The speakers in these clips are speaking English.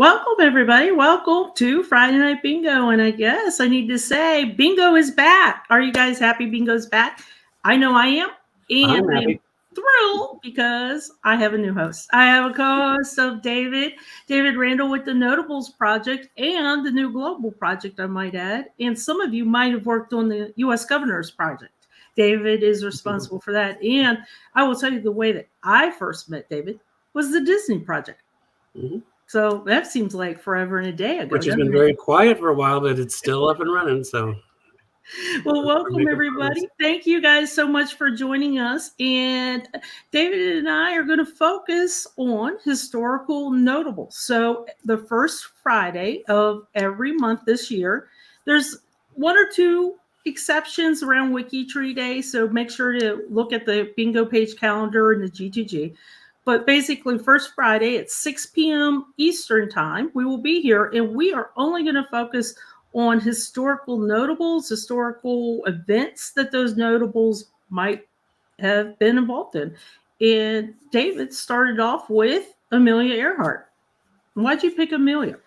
Welcome, everybody. Welcome to Friday Night Bingo. And I guess I need to say, Bingo is back. Are you guys happy Bingo's back? I know I am. And I am thrilled because I have a new host. I have a co-host of David Randall with the Notables Project and the New Global Project, I might add. And some of you might have worked on the U.S. Governor's Project. David is responsible for that. And I will tell you the way that I first met David was the Disney Project. Mm-hmm. So that seems like forever and a day ago. Which has been very quiet for a while, but it's still up and running. So, well, welcome everybody. Thank you guys so much for joining us. And David and I are going to focus on historical notables. So the first Friday of every month this year, there's one or two exceptions around WikiTree Day. So make sure to look at the bingo page calendar and the G2G. But basically, first Friday at 6 p.m. Eastern time, we will be here, and we are only going to focus on historical notables, historical events that those notables might have been involved in. And David started off with Amelia Earhart. Why'd you pick Amelia?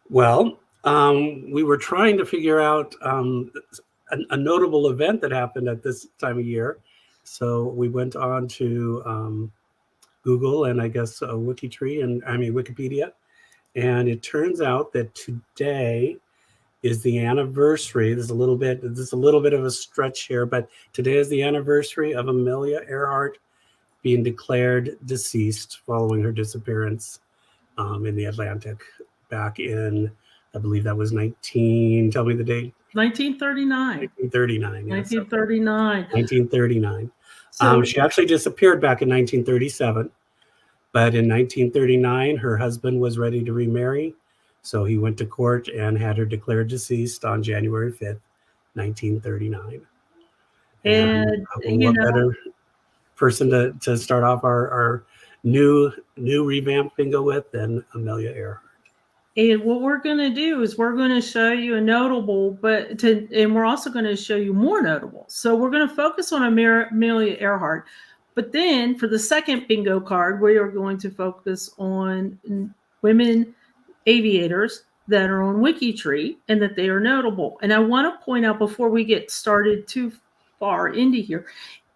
Well, we were trying to figure out a notable event that happened at this time of year. So we went on to Google and I guess Wikipedia. And it turns out that today is the anniversary. There's a little bit of a stretch here, but today is the anniversary of Amelia Earhart being declared deceased following her disappearance in the Atlantic back in, I believe that was tell me the date. 1939. 1939. 1939. 1939. So, she actually disappeared back in 1937, but in 1939, her husband was ready to remarry. So he went to court and had her declared deceased on January 5th, 1939. And what better person to start off our new revamped bingo with than Amelia Earhart. And what we're going to do is we're going to show you a notable, and we're also going to show you more notables. So we're going to focus on Amelia Earhart. But then for the second bingo card, we are going to focus on women aviators that are on WikiTree and that they are notable. And I want to point out before we get started too far into here,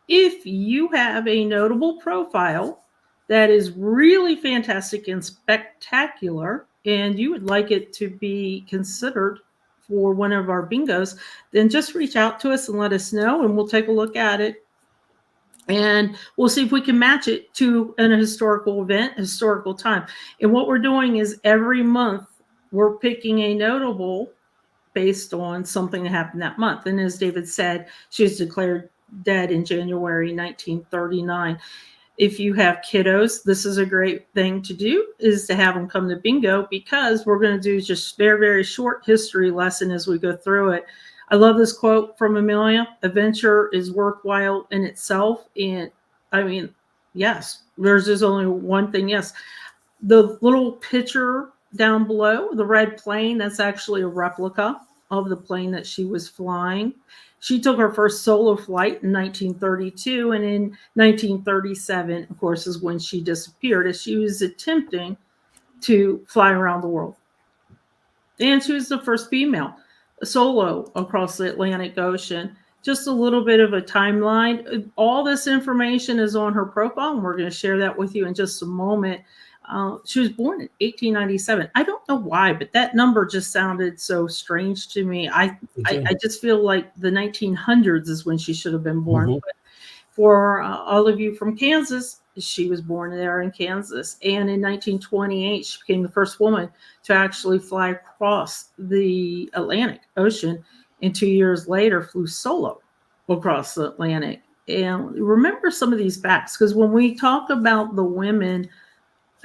if you have a notable profile that is really fantastic and spectacular, and you would like it to be considered for one of our bingos, then just reach out to us and let us know, and we'll take a look at it. And we'll see if we can match it to an historical event, historical time. And what we're doing is every month we're picking a notable based on something that happened that month. And as David said, she was declared dead in January 1939. If you have kiddos, this is a great thing to do, is to have them come to bingo, because we're going to do just very, very short history lesson as we go through it. I love this quote from Amelia: "Adventure is worthwhile in itself." And I mean, yes, there's just only one thing. Yes, the little picture down below, the red plane, that's actually a replica of the plane that she was flying. She took her first solo flight in 1932, and in 1937, of course, is when she disappeared, as she was attempting to fly around the world. And she was the first female solo across the Atlantic Ocean. Just a little bit of a timeline. All this information is on her profile, and we're going to share that with you in just a moment. She was born in 1897. I don't know why, but that number just sounded so strange to me. I just feel like the 1900s is when she should have been born. Mm-hmm. But for all of you from Kansas, she was born there in Kansas. And in 1928, she became the first woman to actually fly across the Atlantic Ocean. And 2 years later, flew solo across the Atlantic. And remember some of these facts, because when we talk about the women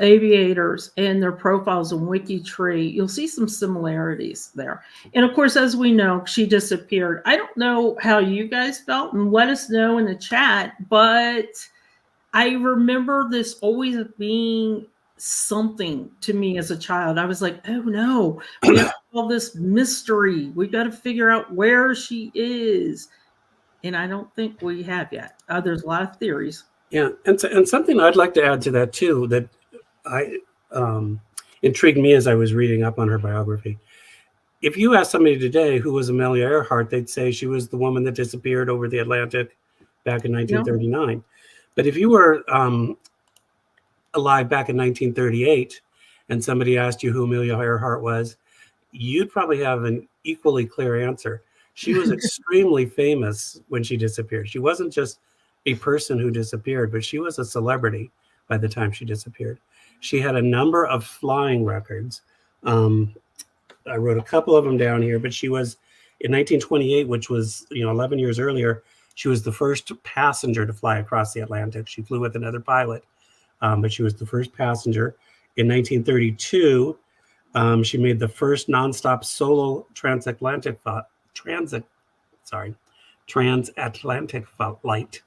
aviators and their profiles on WikiTree, you'll see some similarities there. And of course, as we know, she disappeared. I don't know how you guys felt, and let us know in the chat, but I remember this always being something to me as a child. I was like, oh no, we have all this mystery. We've got to figure out where she is. And I don't think we have yet. There's a lot of theories. Yeah, and something I'd like to add to that too, that intrigued me as I was reading up on her biography. If you ask somebody today who was Amelia Earhart, they'd say she was the woman that disappeared over the Atlantic back in 1939. But if you were alive back in 1938 and somebody asked you who Amelia Earhart was, you'd probably have an equally clear answer. She was extremely famous when she disappeared. She wasn't just a person who disappeared, but she was a celebrity by the time she disappeared. She had a number of flying records. I wrote a couple of them down here, but she was in 1928, which was 11 years earlier. She was the first passenger to fly across the Atlantic. She flew with another pilot, but she was the first passenger. In 1932, she made the first nonstop solo transatlantic flight.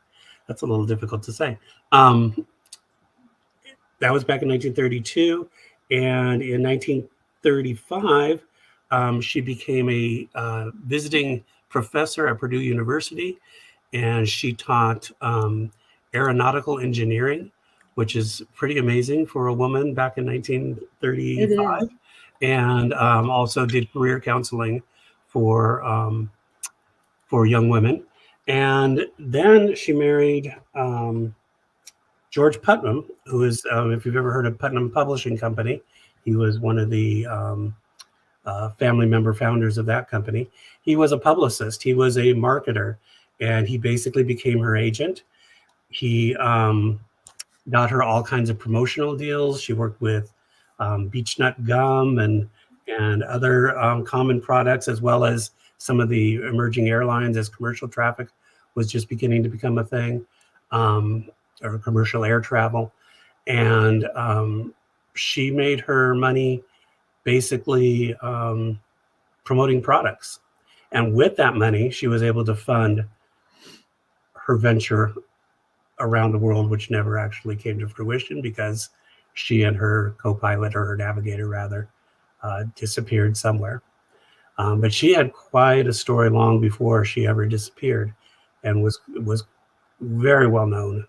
That's a little difficult to say. That was back in 1932, and in 1935, she became a visiting professor at Purdue University, and she taught aeronautical engineering, which is pretty amazing for a woman back in 1935, and also did career counseling for young women. And then she married George Putnam, who is, if you've ever heard of Putnam Publishing Company, he was one of the family member founders of that company. He was a publicist. He was a marketer, and he basically became her agent. He got her all kinds of promotional deals. She worked with beech nut gum and other common products, as well as some of the emerging airlines as commercial traffic was just beginning to become a thing, or commercial air travel. And she made her money basically promoting products. And with that money, she was able to fund her venture around the world, which never actually came to fruition because she and her co-pilot, or her navigator rather, disappeared somewhere. But she had quite a story long before she ever disappeared, and was very well known,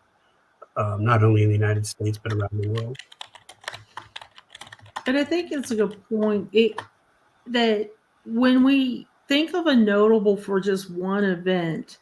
not only in the United States, but around the world. And I think it's a good point that when we think of a notable for just one event,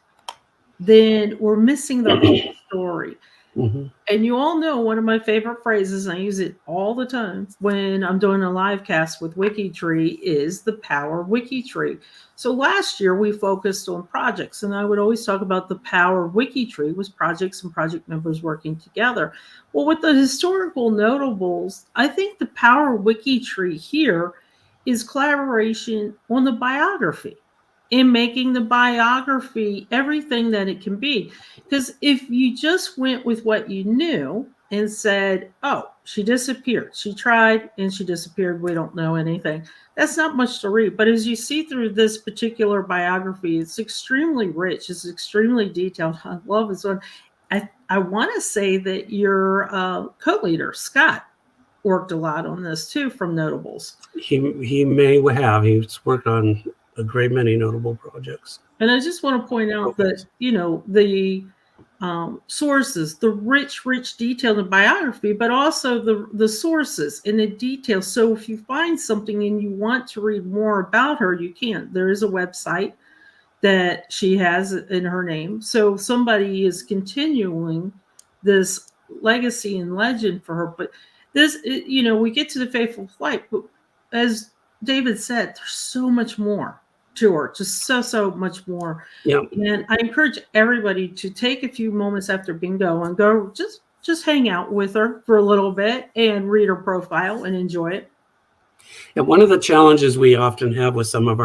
then we're missing the whole story. Mm-hmm. And you all know one of my favorite phrases, and I use it all the time when I'm doing a live cast with WikiTree, is the power of WikiTree. So last year we focused on projects, and I would always talk about the power of WikiTree was projects and project members working together. Well, with the historical notables, I think the power of WikiTree here is collaboration on the biography, in making the biography everything that it can be. Because if you just went with what you knew and said, oh, she disappeared, she tried and she disappeared, we don't know anything, that's not much to read. But as you see through this particular biography, it's extremely rich, it's extremely detailed. I love this one. I want to say that your co-leader, Scott, worked a lot on this too from Notables. He may have. He's worked on a great many notable projects. And I just want to point out that, the sources, the rich detail in biography, but also the sources and the details. So if you find something and you want to read more about her, you can. There is a website that she has in her name. So somebody is continuing this legacy and legend for her. But this, we get to the fateful flight, but as David said, there's so much more to her, just so much more. Yeah. And I encourage everybody to take a few moments after bingo and go just hang out with her for a little bit and read her profile and enjoy it. And one of the challenges we often have with some of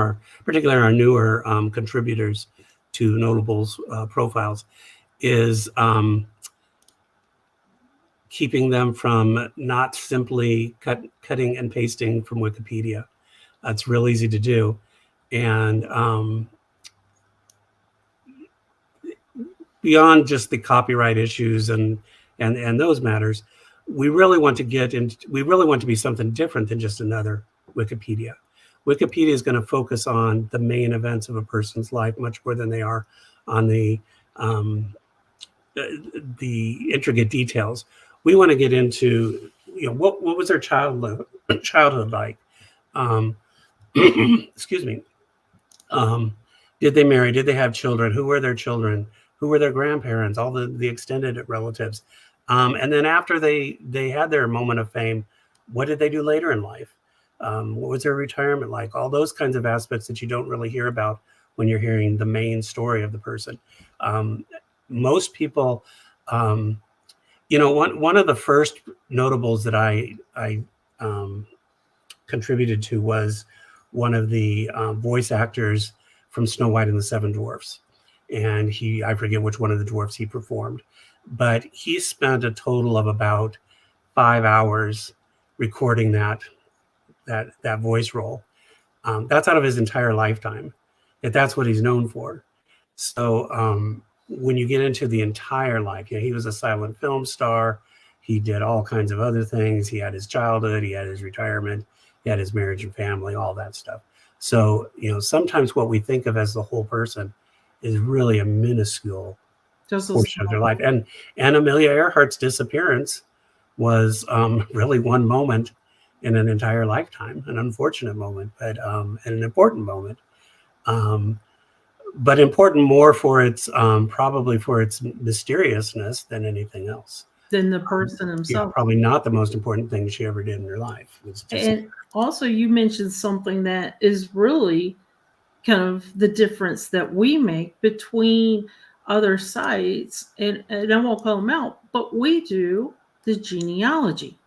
particularly our newer contributors to Notables profiles, is keeping them from not simply cutting and pasting from Wikipedia. It's real easy to do. And beyond just the copyright issues and those matters, we really want to be something different than just another Wikipedia. Wikipedia is going to focus on the main events of a person's life much more than they are on the intricate details. We want to get into, what was their childhood childhood like? Um, excuse me. Did they marry? Did they have children? Who were their children? Who were their grandparents? All the extended relatives. And then after they had their moment of fame, what did they do later in life? What was their retirement like? All those kinds of aspects that you don't really hear about when you're hearing the main story of the person. Most people, one of the first notables that I contributed to was one of the voice actors from Snow White and the Seven Dwarfs. And I forget which one of the dwarfs he performed, but he spent a total of about 5 hours recording that voice role. That's out of his entire lifetime. That's what he's known for. So when you get into the entire life, he was a silent film star. He did all kinds of other things. He had his childhood, he had his retirement, he had his marriage and family, all that stuff. So, sometimes what we think of as the whole person is really a minuscule portion of their life. And Amelia Earhart's disappearance was really one moment in an entire lifetime, an unfortunate moment, but and an important moment. But important more for its probably for its mysteriousness than anything else. Than the person himself. Probably not the most important thing she ever did in her life. And also, you mentioned something that is really kind of the difference that we make between other sites, and I won't call them out, but we do the genealogy.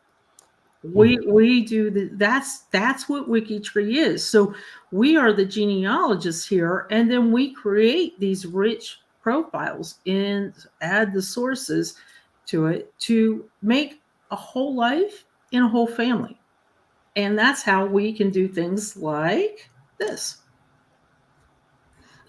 We do that's what WikiTree is. So we are the genealogists here, and then we create these rich profiles and add the sources to it to make a whole life and a whole family. And that's how we can do things like this.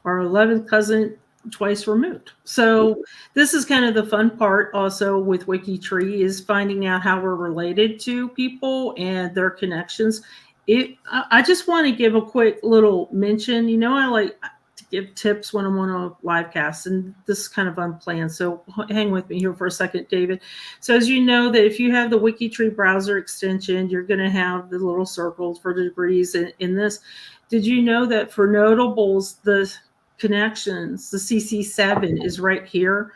Our 11th cousin twice removed. So this is kind of the fun part also with WikiTree, is finding out how we're related to people and their connections. I just want to give a quick little mention. I like to give tips when I'm on a LiveCast, and this is kind of unplanned. So hang with me here for a second, David. So as you know, that if you have the WikiTree browser extension, you're going to have the little circles for degrees in this. Did you know that for notables, the connections, the CC7 is right here?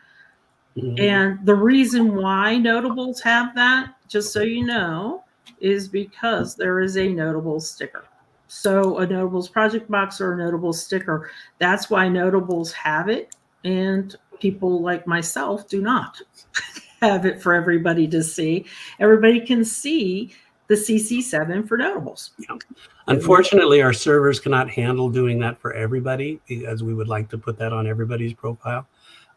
Mm-hmm. And the reason why notables have that, just so you know, is because there is a notable sticker. So a notables project box or a notable sticker, that's why notables have it, and people like myself do not have it for everybody to see. Everybody can see the CC7 for notables. Yeah. Unfortunately, our servers cannot handle doing that for everybody, as we would like to put that on everybody's profile.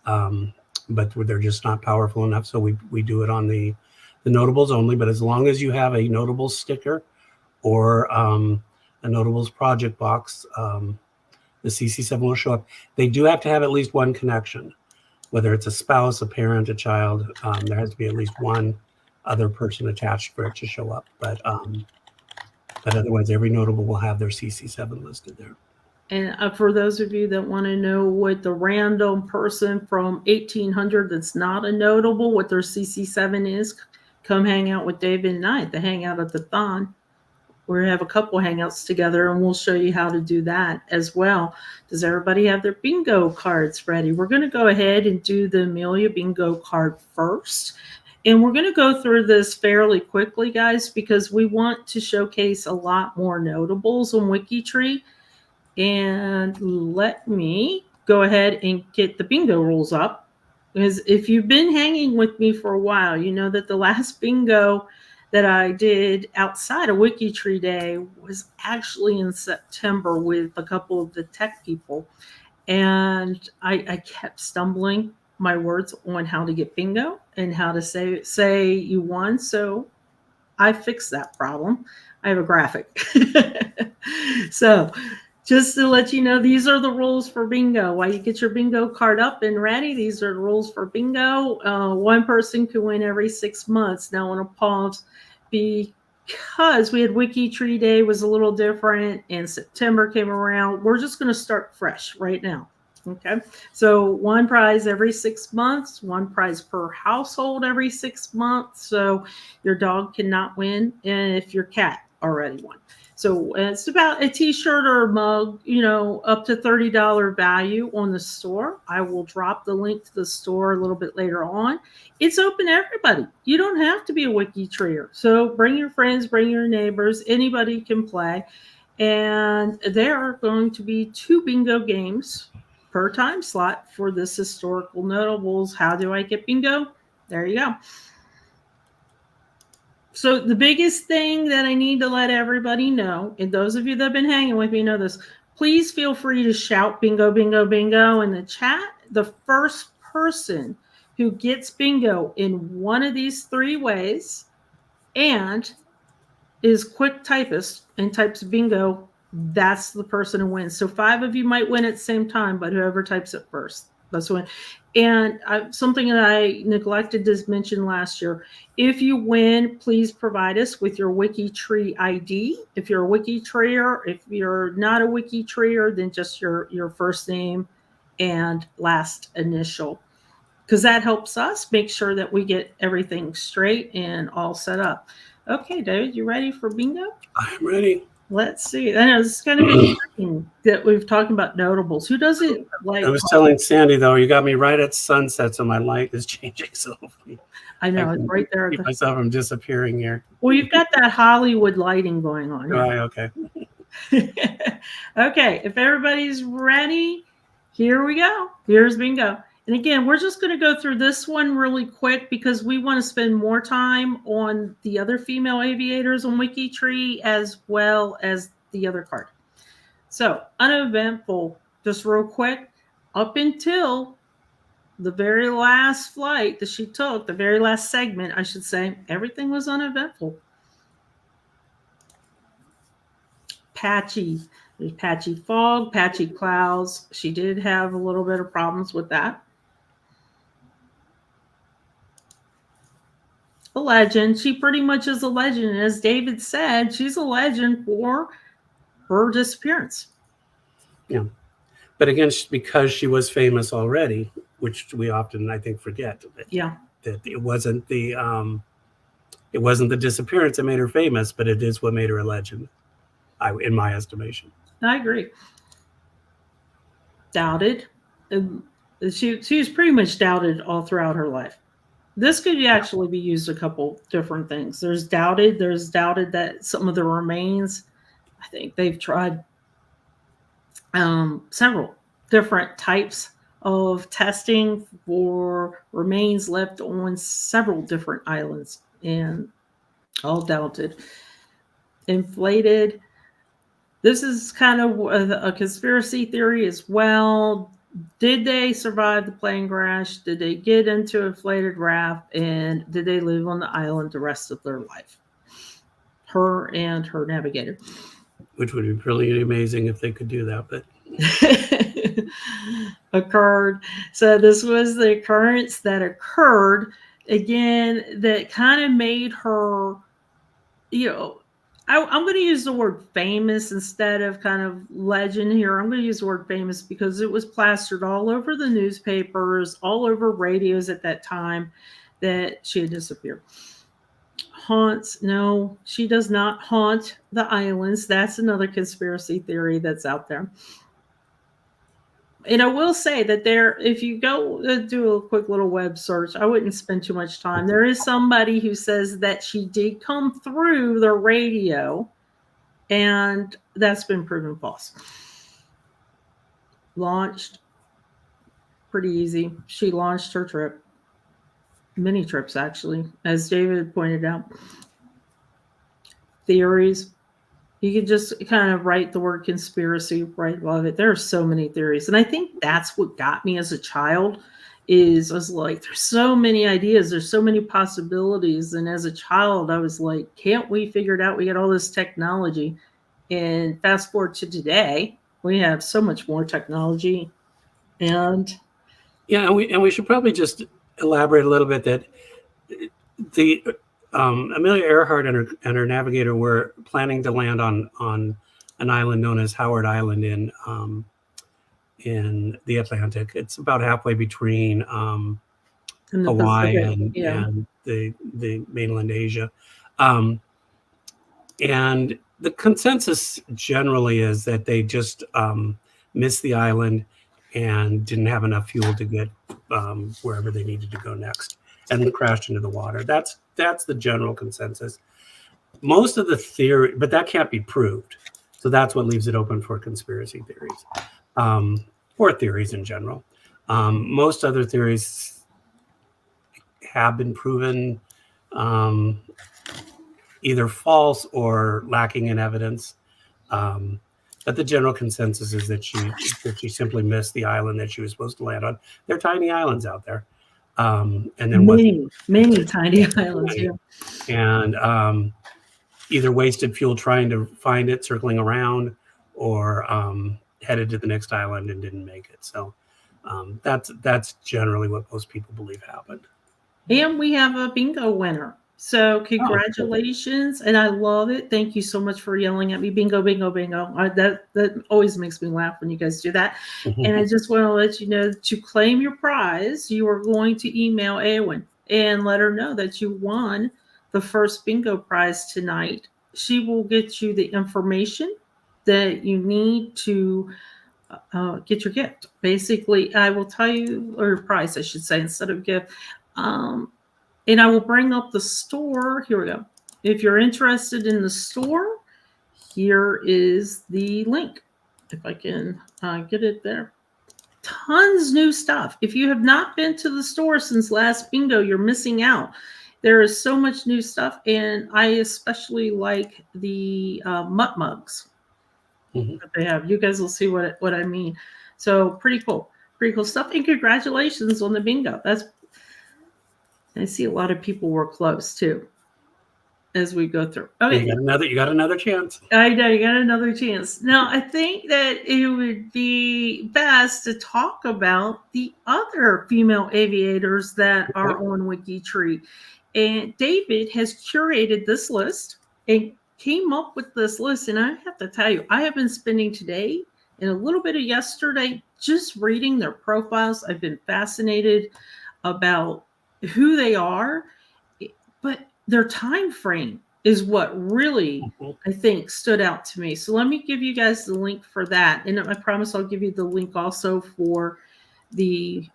But they're just not powerful enough. So we do it on the notables only. But as long as you have a notables sticker or a notables project box, the CC7 will show up. They do have to have at least one connection, whether it's a spouse, a parent, a child. There has to be at least one other person attached for it to show up. But otherwise, every notable will have their CC7 listed there. And for those of you that want to know what the random person from 1800 that's not a notable, what their CC7 is, come hang out with David and I at the Hangout at the Thon. We have a couple hangouts together, and we'll show you how to do that as well. Does everybody have their bingo cards ready? We're going to go ahead and do the Amelia bingo card first. And we're going to go through this fairly quickly, guys, because we want to showcase a lot more notables on WikiTree. And let me go ahead and get the bingo rules up. Because if you've been hanging with me for a while, you know that the last bingo that I did outside of WikiTree Day was actually in September with a couple of the tech people. And I kept stumbling my words on how to get bingo and how to say you won. So I fixed that problem. I have a graphic. So just to let you know, these are the rules for bingo. While you get your bingo card up and ready, these are the rules for bingo. One person can win every 6 months. Now I want to pause because we had WikiTree Day was a little different and September came around. We're just going to start fresh right now. Okay, so one prize every 6 months, one prize per household every 6 months. So your dog cannot win, and if your cat already won. So it's about a t-shirt or a mug, up to $30 value on the store. I will drop the link to the store a little bit later on. It's open to everybody. You don't have to be a WikiTreeer. So bring your friends, bring your neighbors. Anybody can play. And there are going to be 2 bingo games per time slot for this historical notables. How do I get bingo? There you go. So the biggest thing that I need to let everybody know, and those of you that have been hanging with me know this, please feel free to shout bingo, bingo, bingo in the chat. The first person who gets bingo in one of these 3 ways and is quick typist and types bingo, that's the person who wins. So 5 of you might win at the same time, but whoever types it first, that's the win. And something that I neglected to mention last year, if you win, please provide us with your WikiTree ID. If you're a WikiTreeer, if you're not a WikiTreeer, then just your first name and last initial, because that helps us make sure that we get everything straight and all set up. Okay, David, you ready for bingo? I'm ready. Let's see. I know it's kind of exciting that we've talked about notables. Who doesn't like? I was telling Sandy though, you got me right at sunset, so my light is changing. So I know it's right there. Keep myself from disappearing here. Well, you've got that Hollywood lighting going on. Right. Okay. Okay. If everybody's ready, here we go. Here's bingo. And again, we're just going to go through this one really quick because we want to spend more time on the other female aviators on WikiTree as well as the other card. So uneventful, just real quick, up until the very last flight that she took, the very last segment, I should say, everything was uneventful. Patchy. There's patchy fog, patchy clouds. She did have a little bit of problems with that. A legend. She pretty much is a legend. As David said, she's a legend for her disappearance. Yeah. But again, because she was famous already, which we often, I think, forget. Yeah. That it wasn't the disappearance that made her famous, but it is what made her a legend, in my estimation. I agree. Doubted. She was pretty much doubted all throughout her life. This could actually be used a couple different things. There's doubted that some of the remains, I think they've tried several different types of testing for remains left on several different islands, and all doubted. Inflated. This is kind of a conspiracy theory as well. Did they survive the plane crash? Did they get into an inflated raft? And did they live on the island the rest of their life? Her and her navigator. Which would be pretty amazing if they could do that, but occurred. So this was the occurrence that occurred again that kind of made her, I'm going to use the word famous instead of kind of legend here. I'm going to use the word famous because it was plastered all over the newspapers, all over radios at that time that she had disappeared. Haunts. No, she does not haunt the islands. That's another conspiracy theory that's out there. And I will say that if you go do a quick little web search, I wouldn't spend too much time. There is somebody who says that she did come through the radio, and that's been proven false. Launched. Pretty easy. She launched her trip. Many trips, actually, as David pointed out. Theories. You could just kind of write the word conspiracy right above it. There are so many theories. And I think that's what got me as a child I was like, there's so many ideas. There's so many possibilities. And as a child, I was like, can't we figure it out? We got all this technology. And fast forward to today, we have so much more technology. And we should probably just elaborate a little bit that the Amelia Earhart and her navigator were planning to land on an island known as Howard Island in the Atlantic. It's about halfway between Hawaii and the mainland Asia. And And the consensus generally is that they just missed the island and didn't have enough fuel to get wherever they needed to go next, and crashed into the water. That's the general consensus. Most of the theory, but that can't be proved. So that's what leaves it open for conspiracy theories, or theories in general. Most other theories have been proven either false or lacking in evidence. But the general consensus is that she simply missed the island that she was supposed to land on. They're tiny islands out there, and then many tiny islands, yeah. And either wasted fuel trying to find it, circling around, or headed to the next island and didn't make it. So that's generally what most people believe happened. And we have a bingo winner. So congratulations, and I love it. Thank you so much for yelling at me, bingo, bingo, bingo. That always makes me laugh when you guys do that. And I just want to let you know that to claim your prize, you are going to email Eowyn and let her know that you won the first bingo prize tonight. She will get you the information that you need to get your gift. Basically, I will tell you, or prize, I should say, instead of gift. And I will bring up the store. Here we go. If you're interested in the store, here is the link. If I can get it there. Tons new stuff. If you have not been to the store since last bingo, you're missing out. There is so much new stuff, and I especially like the mutt mugs that they have. You guys will see what I mean. So pretty cool stuff. And congratulations on the bingo. I see a lot of people were close too as we go through. Okay. You got another chance. I know, you got another chance. Now, I think that it would be best to talk about the other female aviators that are on WikiTree. And David has curated this list and came up with this list. And I have to tell you, I have been spending today and a little bit of yesterday just reading their profiles. I've been fascinated about who they are, but their time frame is what really I think stood out to me. So let me give you guys the link for that, and I promise I'll give you the link also for the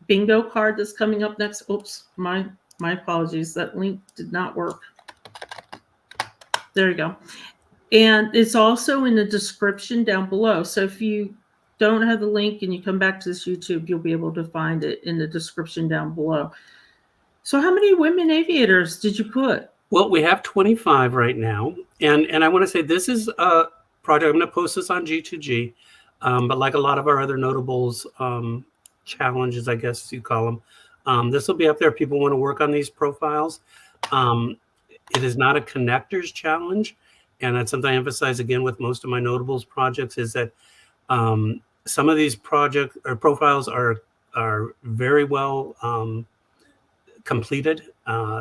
bingo card that's coming up next. Oops, my apologies, that link did not work. There you go. And it's also in the description down below, so if you don't have the link and you come back to this YouTube, you'll be able to find it in the description down below. So how many women aviators did you put? Well, we have 25 right now. And I want to say this is a project. I'm going to post this on G2G. But like a lot of our other notables challenges, I guess you call them, this will be up there if people want to work on these profiles. It is not a connectors challenge. And that's something I emphasize again with most of my notables projects is that some of these project or profiles are very well completed.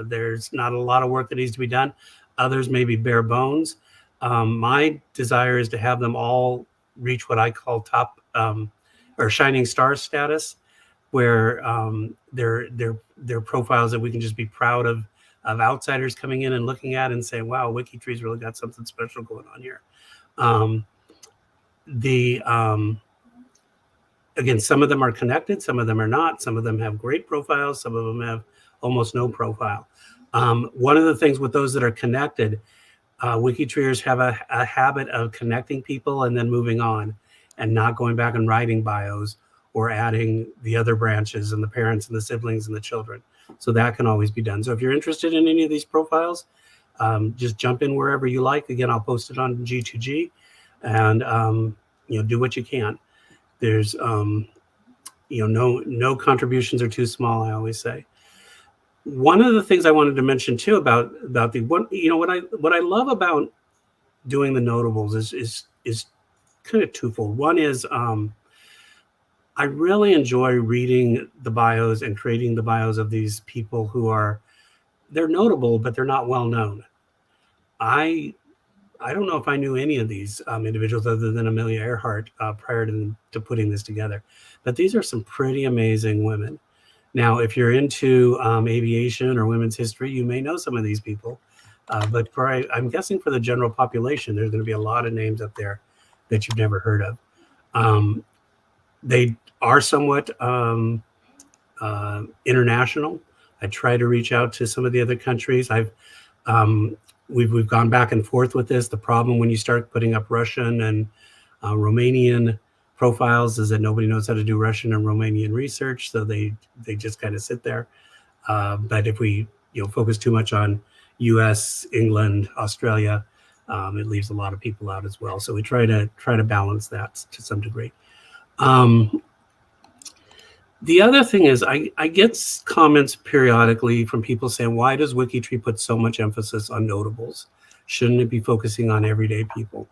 There's not a lot of work that needs to be done. Others may be bare bones. My desire is to have them all reach what I call top or shining star status, where they're profiles that we can just be proud of outsiders coming in and looking at and saying, wow, WikiTree's really got something special going on here. Again, some of them are connected, some of them are not. Some of them have great profiles, some of them have almost no profile. One of the things with those that are connected, WikiTreeers have a habit of connecting people and then moving on and not going back and writing bios or adding the other branches and the parents and the siblings and the children. So that can always be done. So if you're interested in any of these profiles, just jump in wherever you like. Again, I'll post it on G2G and do what you can. There's no contributions are too small, I always say. One of the things I wanted to mention too about the one, what I love about doing the notables is kind of twofold. One is I really enjoy reading the bios and creating the bios of these people they're notable, but they're not well known. I don't know if I knew any of these individuals other than Amelia Earhart prior to putting this together, but these are some pretty amazing women. Now, if you're into aviation or women's history, you may know some of these people. But I'm guessing for the general population, there's going to be a lot of names up there that you've never heard of. They are somewhat international. I try to reach out to some of the other countries. We've gone back and forth with this. The problem when you start putting up Russian and Romanian profiles is that nobody knows how to do Russian and Romanian research, so they just kind of sit there. But if we focus too much on U.S., England, Australia, it leaves a lot of people out as well. So we try to balance that to some degree. The other thing is I get comments periodically from people saying, why does WikiTree put so much emphasis on notables? Shouldn't it be focusing on everyday people?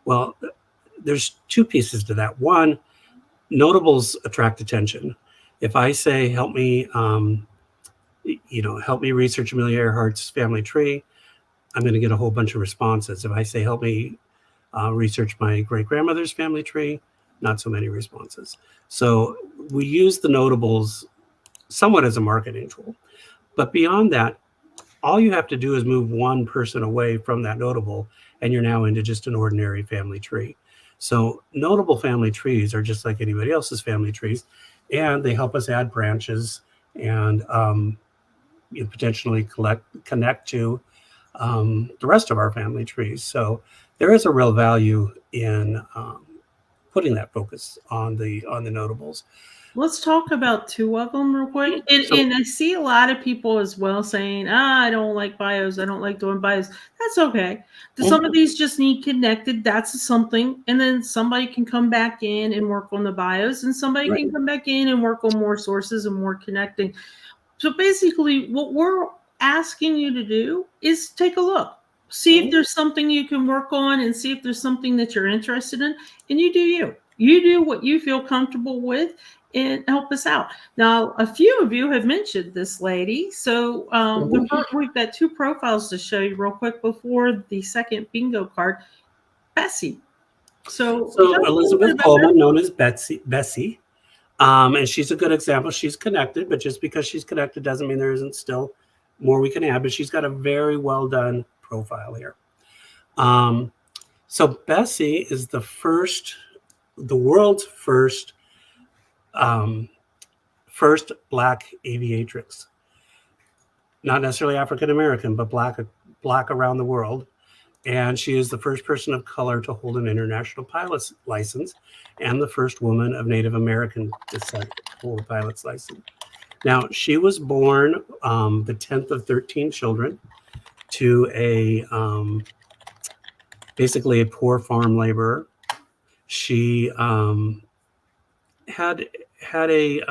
Well, there's two pieces to that. One, notables attract attention. If I say, help me research Amelia Earhart's family tree, I'm going to get a whole bunch of responses. If I say, help me research my great-grandmother's family tree, not so many responses. So we use the notables somewhat as a marketing tool. But beyond that, all you have to do is move one person away from that notable, and you're now into just an ordinary family tree. So notable family trees are just like anybody else's family trees, and they help us add branches and potentially connect to the rest of our family trees. So there is a real value in putting that focus on the notables. Let's talk about two of them real quick. And I see a lot of people as well saying, I don't like bios. I don't like doing bios. That's okay. Some of these just need connected. That's something. And then somebody can come back in and work on the bios, and somebody can come back in and work on more sources and more connecting. So basically, what we're asking you to do is take a look. See if there's something you can work on, and see if there's something that you're interested in. And you do you. You do what you feel comfortable with, and help us out. Now, a few of you have mentioned this lady. So we've got two profiles to show you real quick before the second bingo card. Bessie. So Elizabeth Coleman, known as Bessie. And she's a good example. She's connected, but just because she's connected doesn't mean there isn't still more we can add. But she's got a very well done profile here. So Bessie is the world's first Black aviatrix. Not necessarily African American, but Black around the world. And she is the first person of color to hold an international pilot's license, and the first woman of Native American descent to hold a pilot's license. Now, she was born the 10th of 13 children to basically a poor farm laborer. She had a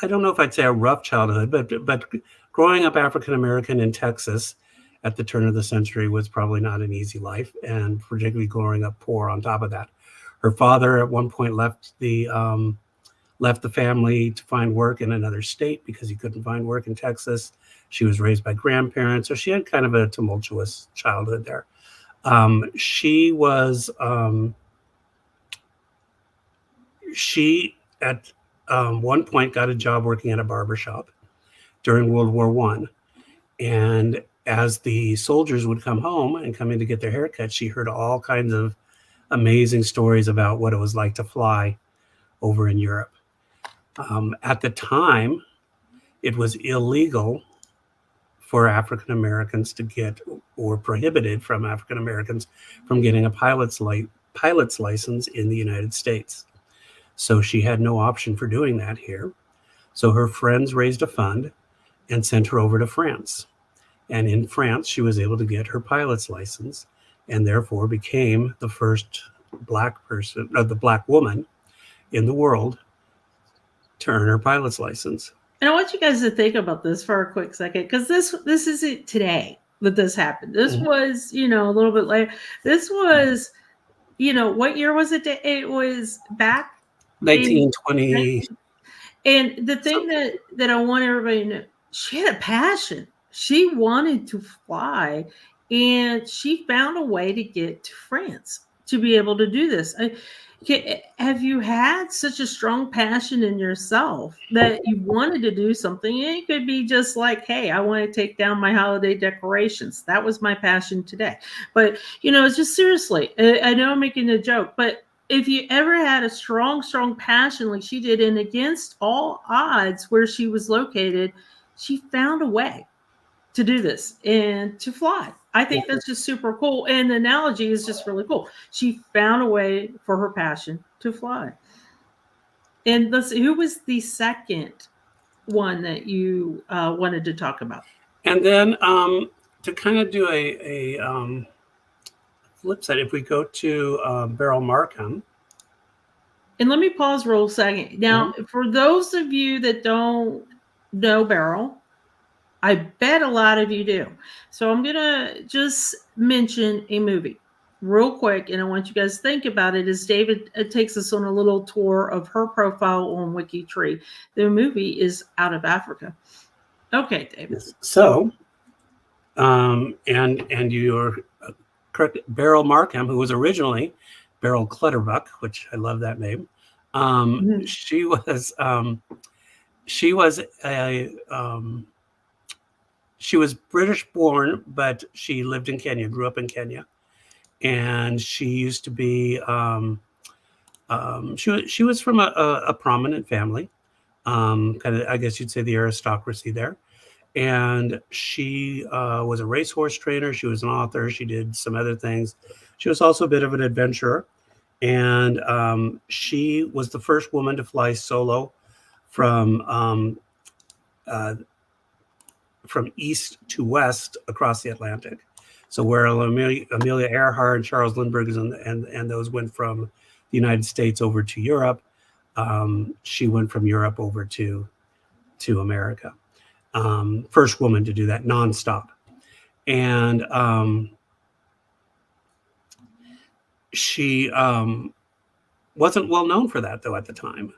I don't know if I'd say a rough childhood, but growing up African American in Texas at the turn of the century was probably not an easy life, and particularly growing up poor on top of that. Her father at one point left the family to find work in another state because he couldn't find work in Texas. She was raised by grandparents, so she had kind of a tumultuous childhood there. She at one point got a job working at a barbershop during World War I. And as the soldiers would come home and come in to get their haircut, she heard all kinds of amazing stories about what it was like to fly over in Europe. At the time, it was illegal for African Americans to get, or prohibited from African Americans from getting a pilot's license in the United States. So she had no option for doing that here. So her friends raised a fund and sent her over to France. And in France, she was able to get her pilot's license, and therefore became the first Black woman in the world to earn her pilot's license. And I want you guys to think about this for a quick second, because this isn't today that this happened. This was, a little bit later. This was, what year was it? It was back 1920. And the thing that I want everybody to know, she had a passion. She wanted to fly, and she found a way to get to France to be able to do this. Have you had such a strong passion in yourself that you wanted to do something? It could be just like, hey, I want to take down my holiday decorations. That was my passion today. But, it's just seriously, I know I'm making a joke, but if you ever had a strong, strong passion like she did, and against all odds where she was located, she found a way to do this and to fly. I think that's just super cool. And the analogy is just really cool. She found a way for her passion to fly. And let's see, who was the second one that you wanted to talk about? And then to kind of do a flip side, if we go to Beryl Markham. And let me pause real second. Now, for those of you that don't know Beryl, I bet a lot of you do. So I'm going to just mention a movie real quick, and I want you guys to think about it as David takes us on a little tour of her profile on WikiTree. The movie is Out of Africa. Okay, David. Yes. So, and you're correct, Beryl Markham, who was originally Beryl Clutterbuck, which I love that name. She was British born, but she lived in Kenya, grew up in Kenya, and she used to be she was from a prominent family, kind of, I guess you'd say, the aristocracy there. And she was a racehorse trainer. She was an author. She did some other things. She was also a bit of an adventurer. And she was the first woman to fly solo from east to west across the Atlantic. So where Amelia Earhart and Charles Lindbergh and those went from the United States over to Europe, she went from Europe over to America. First woman to do that nonstop. And she wasn't well known for that, though, at the time.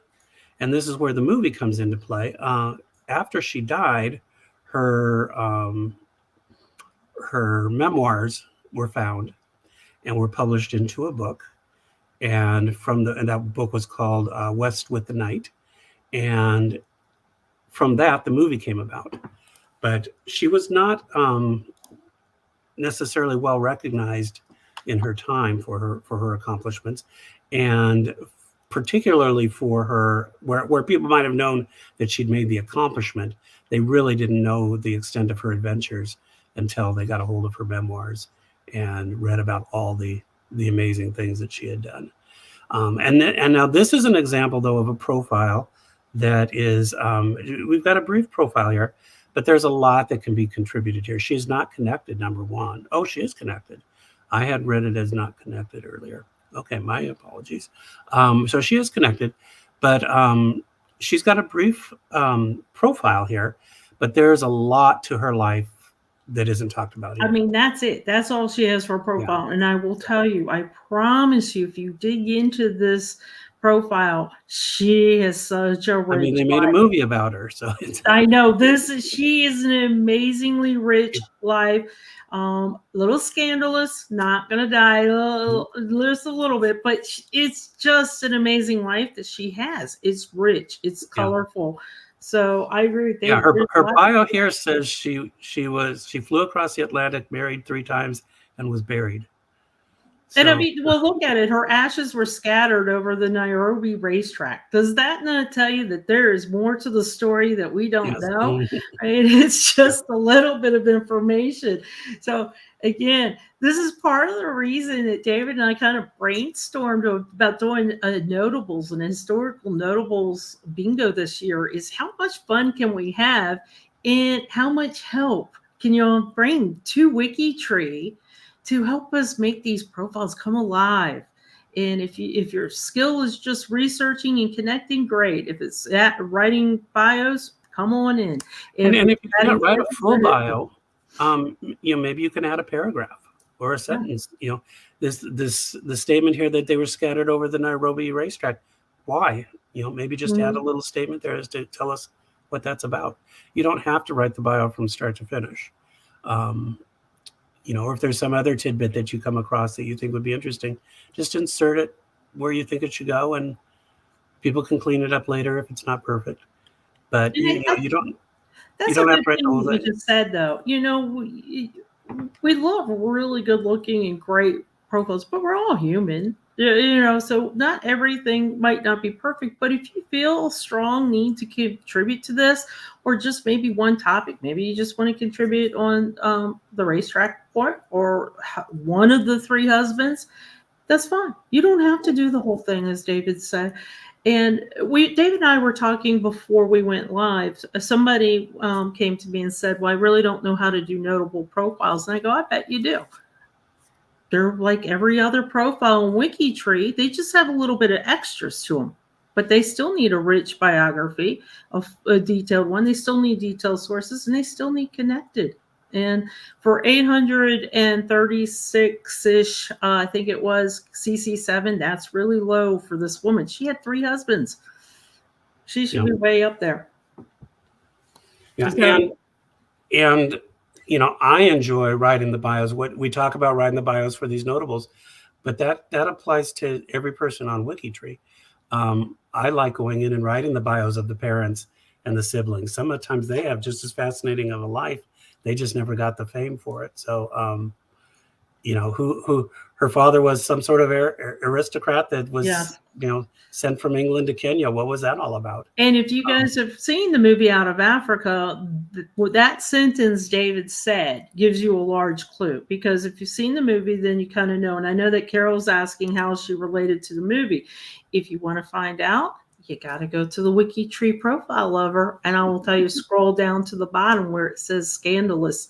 And this is where the movie comes into play. After she died, her memoirs were found and were published into a book. And that book was called West with the Night. And from that, the movie came about. But she was not necessarily well recognized in her time for her accomplishments, and particularly for her, where people might have known that she'd made the accomplishment, they really didn't know the extent of her adventures until they got a hold of her memoirs and read about all the amazing things that she had done. And now this is an example, though, of a profile that is, we've got a brief profile here, but there's a lot that can be contributed here. She's not connected, number one. Oh, she is connected. I had read it as not connected earlier. Okay, my apologies. So she is connected, but she's got a brief profile here, but there's a lot to her life that isn't talked about here. I mean, that's it. That's all she has for a profile. Yeah. And I will tell you, I promise you, if you dig into this profile, she has such a rich they made life. A movie about her, so I know she is an amazingly rich life. Little scandalous, not gonna die just a little bit, but it's just an amazing life that she has. It's rich, it's colorful. So I agree with David. Yeah, her bio here says she flew across the Atlantic, married 3 times, and was buried. So, and I mean, well, look at it. Her ashes were scattered over the Nairobi racetrack. Does that not tell you that there is more to the story that we don't know? Right? It's just a little bit of information. So again, this is part of the reason that David and I kind of brainstormed about doing notables and historical notables bingo this year. Is how much fun can we have, and how much help can you bring to WikiTree to help us make these profiles come alive? And if your skill is just researching and connecting, great. If it's at writing bios, come on in. And if you can't write a full bio, maybe you can add a paragraph or a sentence. Yeah. The statement here that they were scattered over the Nairobi racetrack. Why? Maybe just add a little statement there as to tell us what that's about. You don't have to write the bio from start to finish. Or if there's some other tidbit that you come across that you think would be interesting, just insert it where you think it should go, and people can clean it up later if it's not perfect. But And you don't that's a have good to write the thing whole that you thing. just said, though. We love really good looking and great profiles, but we're all human. So not everything might not be perfect, but if you feel a strong need to contribute to this, or just maybe one topic, maybe you just want to contribute on the racetrack part, or one of the three husbands, that's fine. You don't have to do the whole thing, as David said. And David and I were talking before we went live. Somebody came to me and said, "Well, I really don't know how to do notable profiles." And I go, "I bet you do. They're like every other profile in WikiTree. They just have a little bit of extras to them, but they still need a rich biography, a detailed one. They still need detailed sources, and they still need connected." And for 836-ish, I think it was CC7, that's really low for this woman. She had 3 husbands. She should be way up there. Yeah, So, and I enjoy writing the bios. What we talk about writing the bios for these notables, but that applies to every person on WikiTree. I like going in and writing the bios of the parents and the siblings. Sometimes they have just as fascinating of a life. They just never got the fame for it. So, who her father was some sort of aristocrat that was, yes. Sent from England to Kenya. What was that all about? And if you guys have seen the movie Out of Africa, that sentence David said gives you a large clue, because if you've seen the movie, then you kind of know. And I know that Carol's asking how she related to the movie. If you want to find out, you got to go to the WikiTree profile lover, and I will tell you, scroll down to the bottom where it says scandalous.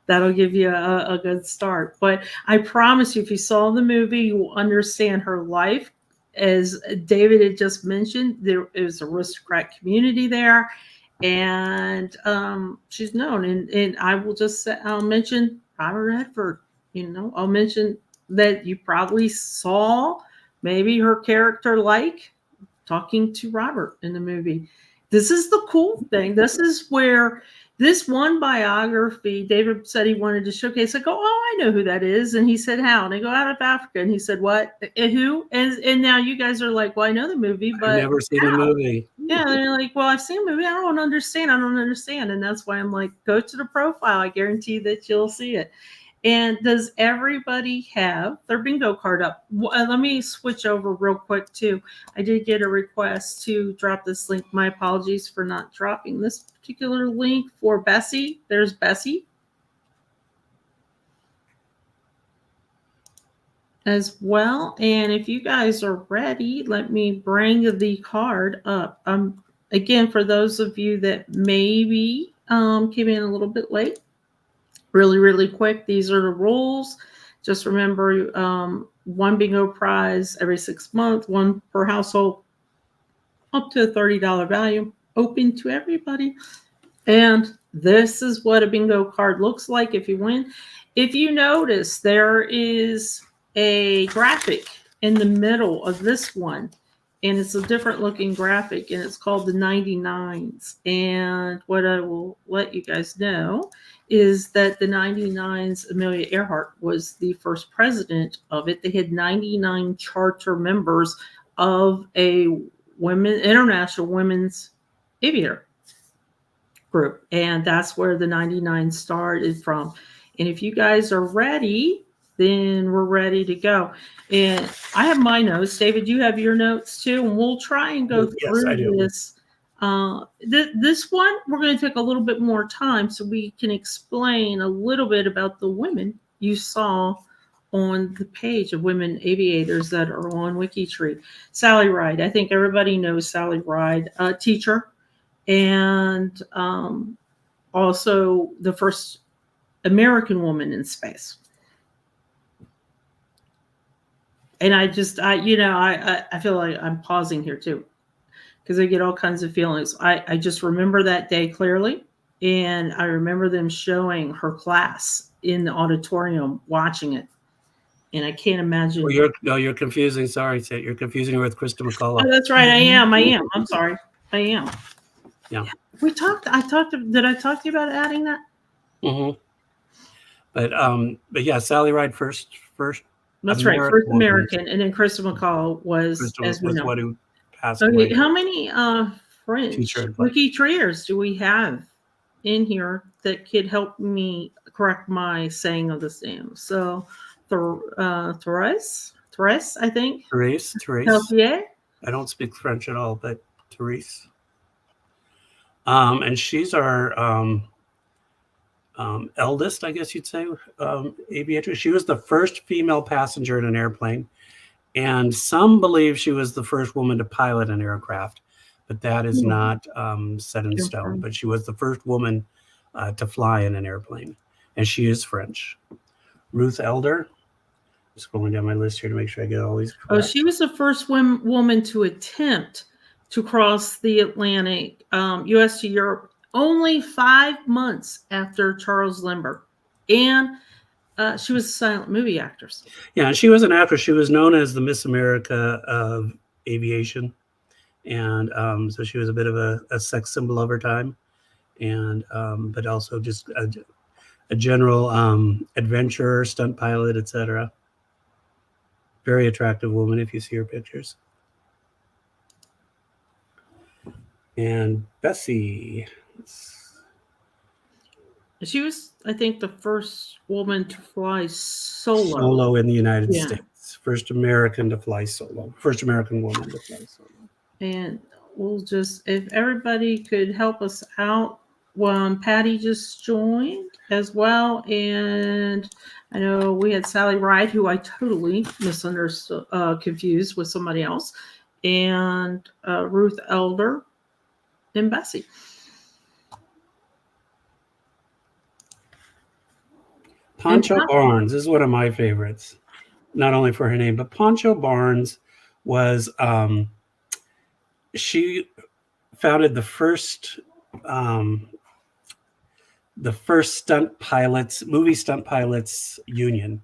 That'll give you a good start. But I promise you, if you saw the movie, you will understand her life. As David had just mentioned, there is an aristocrat community there, and she's known. And I will just say, I'll mention Robert Redford. I'll mention that you probably saw maybe her character talking to Robert in the movie. This is the cool thing. This is where this one biography, David said he wanted to showcase. I go, "Oh, I know who that is." And he said, "How?" And I go, "Out of Africa." And he said, "What? Who?" And now you guys are like, "Well, I know the movie, I've but never seen the how?" movie. Yeah, and they're like, "Well, I've seen the movie. I don't understand. I don't understand." And that's why I'm like, go to the profile. I guarantee that you'll see it. And does everybody have their bingo card up? Let me switch over real quick too. I did get a request to drop this link. My apologies for not dropping this particular link for Bessie. There's Bessie as well. And if you guys are ready, let me bring the card up. Again, for those of you that maybe came in a little bit late, really, really quick, these are the rules. Just remember, one bingo prize every 6 months, one per household, up to a $30 value, open to everybody. And this is what a bingo card looks like if you win. If you notice, there is a graphic in the middle of this one, and it's a different looking graphic, and it's called the 99s. And what I will let you guys know is that the 99s, Amelia Earhart was the first president of it. They had 99 charter members of a international women's aviator group, and that's where the 99 started from. And if you guys are ready, then we're ready to go. And I have my notes. David, you have your notes too, and we'll try and go Yes, I through do. this. This one, we're going to take a little bit more time so we can explain a little bit about the women you saw on the page of women aviators that are on WikiTree. Sally Ride. I think everybody knows Sally Ride, teacher, and also the first American woman in space. And I feel like I'm pausing here too, because I get all kinds of feelings. I just remember that day clearly, and I remember them showing her class in the auditorium watching it, and I can't imagine. Well, you're confusing. Sorry, you're confusing her with Krista McCullough. Oh, that's right. I am. I'm sorry. I am. Yeah. Did I talk to you about adding that? Mm-hmm. But yeah, Sally Ride first That's right. First woman. American, and then Crystal McCall was, Crystal as we was know. what who passed Okay, away. how many French Teacher advice. WikiTreeers do we have in here that could help me correct my saying of this name? So, Therese, I think. Therese. Peltier. I don't speak French at all, but Therese. And she's our eldest, I guess you'd say, aviator. She was the first female passenger in an airplane, and some believe she was the first woman to pilot an aircraft, but that is not set in stone. But she was the first woman to fly in an airplane, and she is French. Ruth Elder. Scrolling down my list here to make sure I get all these correct. Oh, she was the first woman to attempt to cross the Atlantic, U.S. to Europe, only 5 months after Charles Lindbergh. And she was a silent movie actress. Yeah, she was an actress. She was known as the Miss America of aviation. And so she was a bit of a sex symbol of her time. And but also just a general adventurer, stunt pilot, etc. Very attractive woman if you see her pictures. And Bessie. She was, I think, the first woman to fly solo. Solo in the United States. First American to fly solo. First American woman to fly solo. And we'll just, if everybody could help us out. Patty just joined as well. And I know we had Sally Wright, who I totally misunderstood, confused with somebody else. And Ruth Elder and Bessie. Poncho Barnes is one of my favorites, not only for her name, but Poncho Barnes was, she founded the first movie stunt pilots union.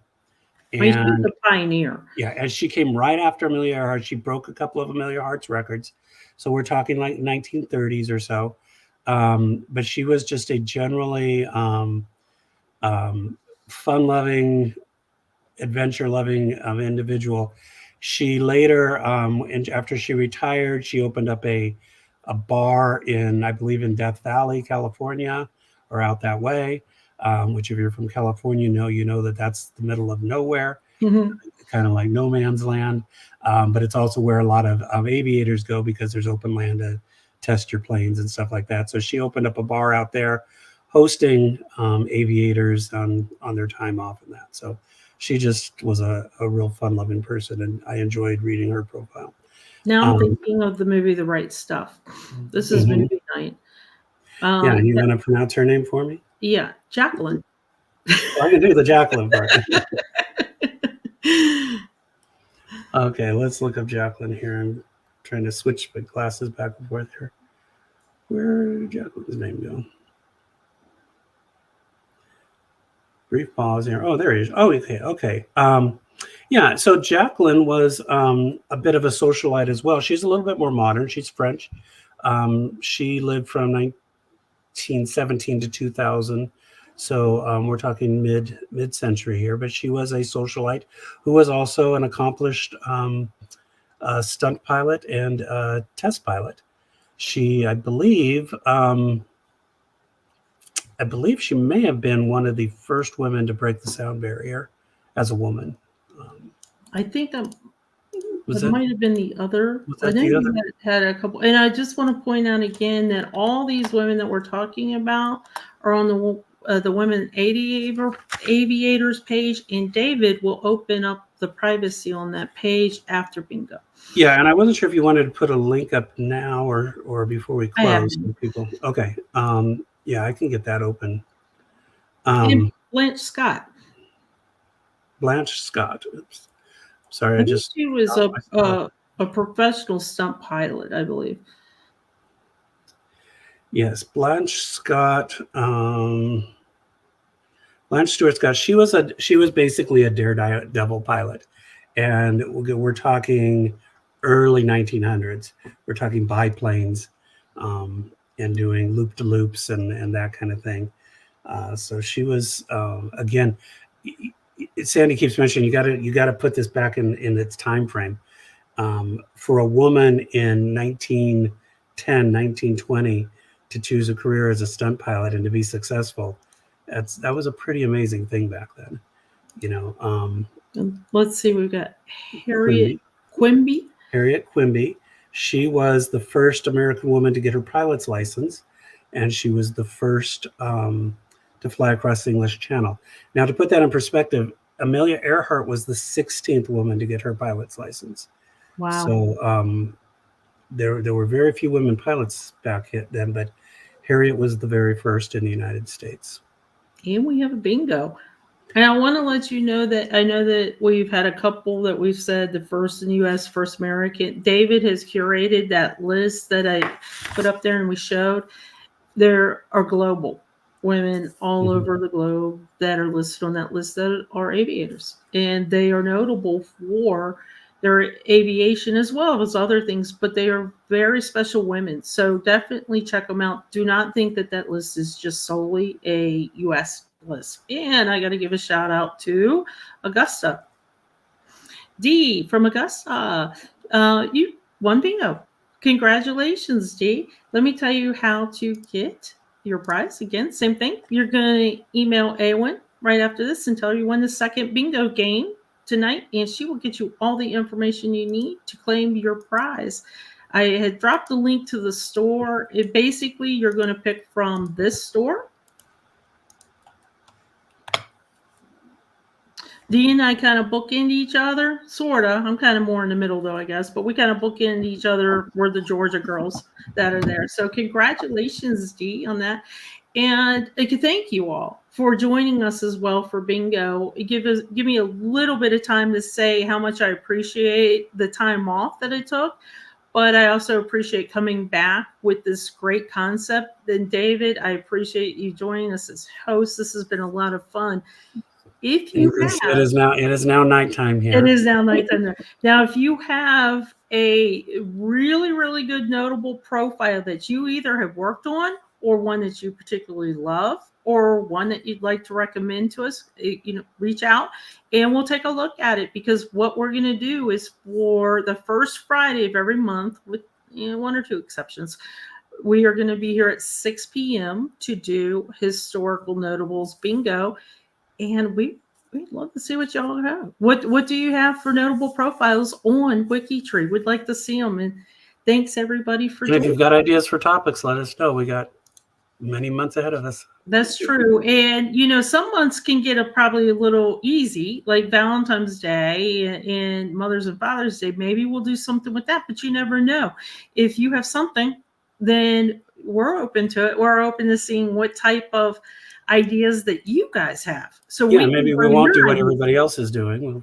And she's the pioneer. Yeah, and she came right after Amelia Earhart. She broke a couple of Amelia Earhart's records. So we're talking like 1930s or so. But she was just a generally fun-loving, adventure-loving individual. She later, after she retired, she opened up a bar in, I believe, in Death Valley, California, or out that way. Which, if you're from California, you know that that's the middle of nowhere, kind of like no man's land. But it's also where a lot of aviators go because there's open land to test your planes and stuff like that. So she opened up a bar out there, hosting aviators on their time off and that. So she just was a real fun-loving person, and I enjoyed reading her profile. Now I'm thinking of the movie The Right Stuff. This is movie night. Yeah, and you want to pronounce her name for me? Yeah, Jacqueline. Well, I can do the Jacqueline part. Okay, let's look up Jacqueline here. I'm trying to switch my glasses back and forth here. Where did Jacqueline's name go? Brief pause here. Oh, there he is. Oh, okay. Yeah, so Jacqueline was a bit of a socialite as well. She's a little bit more modern. She's French. She lived from 1917 to 2000. So we're talking mid-century here, but she was a socialite who was also an accomplished stunt pilot and test pilot. She, I believe she may have been one of the first women to break the sound barrier as a woman. I think that might have been the other. I think we had a couple. And I just want to point out again that all these women that we're talking about are on the Women Aviators page, and David will open up the privacy on that page after bingo. Yeah, and I wasn't sure if you wanted to put a link up now or before we close for people. Okay. Yeah, I can get that open. And Blanche Scott. Oops. Sorry, she was a professional stunt pilot, I believe. Yes, Blanche Scott. Blanche Stewart Scott. She was basically a daredevil pilot, and we're talking early 1900s. We're talking biplanes, and doing loop-de-loops and that kind of thing. So she was again. Sandy keeps mentioning you got to put this back in its time frame. For a woman in 1910, 1920 to choose a career as a stunt pilot and to be successful, that was a pretty amazing thing back then. Let's see, we've got Harriet Quimby. Harriet Quimby. She was the first American woman to get her pilot's license, and she was the first to fly across the English Channel. Now, to put that in perspective, Amelia Earhart was the 16th woman to get her pilot's license. Wow. So there were very few women pilots back then, but Harriet was the very first in the United States. And we have a bingo. And I want to let you know that I know that we've had a couple that we've said the first in the U.S., first American. David has curated that list that I put up there and we showed. There are global women all over the globe that are listed on that list that are aviators. And they are notable for their aviation as well as other things, but they are very special women. So definitely check them out. Do not think that that list is just solely a U.S. list. And I got to give a shout out to Augusta. D from Augusta. You won bingo. Congratulations, D. Let me tell you how to get your prize. Again, same thing. You're going to email Awen right after this and tell her you won the second bingo game tonight, and she will get you all the information you need to claim your prize. I had dropped the link to the store. Basically, you're going to pick from this store. Dee and I kind of bookend each other, sort of. I'm kind of more in the middle, though, I guess. But we kind of bookend each other. We're the Georgia girls that are there. So congratulations, Dee, on that. And I can thank you all for joining us as well for bingo. Give me a little bit of time to say how much I appreciate the time off that I took. But I also appreciate coming back with this great concept. And David, I appreciate you joining us as host. This has been a lot of fun. If you have, it is now nighttime here. It is now nighttime there. Now, if you have a really, really good notable profile that you either have worked on or one that you particularly love or one that you'd like to recommend to us, reach out and we'll take a look at it, because what we're going to do is for the first Friday of every month, with one or two exceptions, we are going to be here at 6 p.m. to do historical notables bingo. And we'd love to see what y'all have. What do you have for notable profiles on WikiTree? We'd like to see them. And thanks everybody for joining. If you've got ideas for topics, let us know. We got many months ahead of us. That's true. And some months can get probably a little easy, like Valentine's Day and Mother's and Father's Day. Maybe we'll do something with that, but you never know. If you have something, then we're open to it. We're open to seeing what type of ideas that you guys have. So maybe we won't do what everybody else is doing. We'll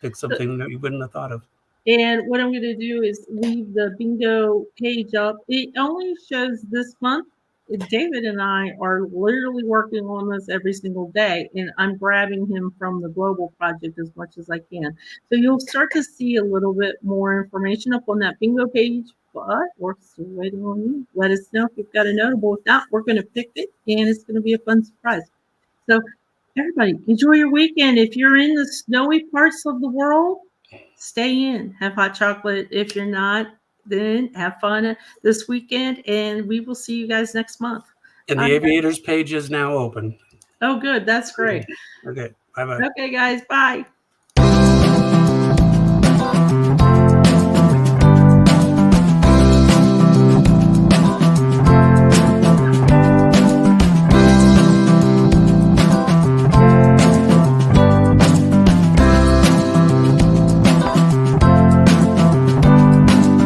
pick something that you wouldn't have thought of. And what I'm going to do is leave the bingo page up. It only shows this month. David and I are literally working on this every single day, and I'm grabbing him from the global project as much as I can. So you'll start to see a little bit more information up on that bingo page, but we're still waiting on you. Let us know if you've got a notable. If not, we're going to pick it, and it's going to be a fun surprise. So everybody, enjoy your weekend. If you're in the snowy parts of the world, stay in. Have hot chocolate. If you're not, then have fun this weekend, and we will see you guys next month. And the Aviators page is now open. Oh, good. That's great. Okay. Bye-bye. Okay, guys. Bye.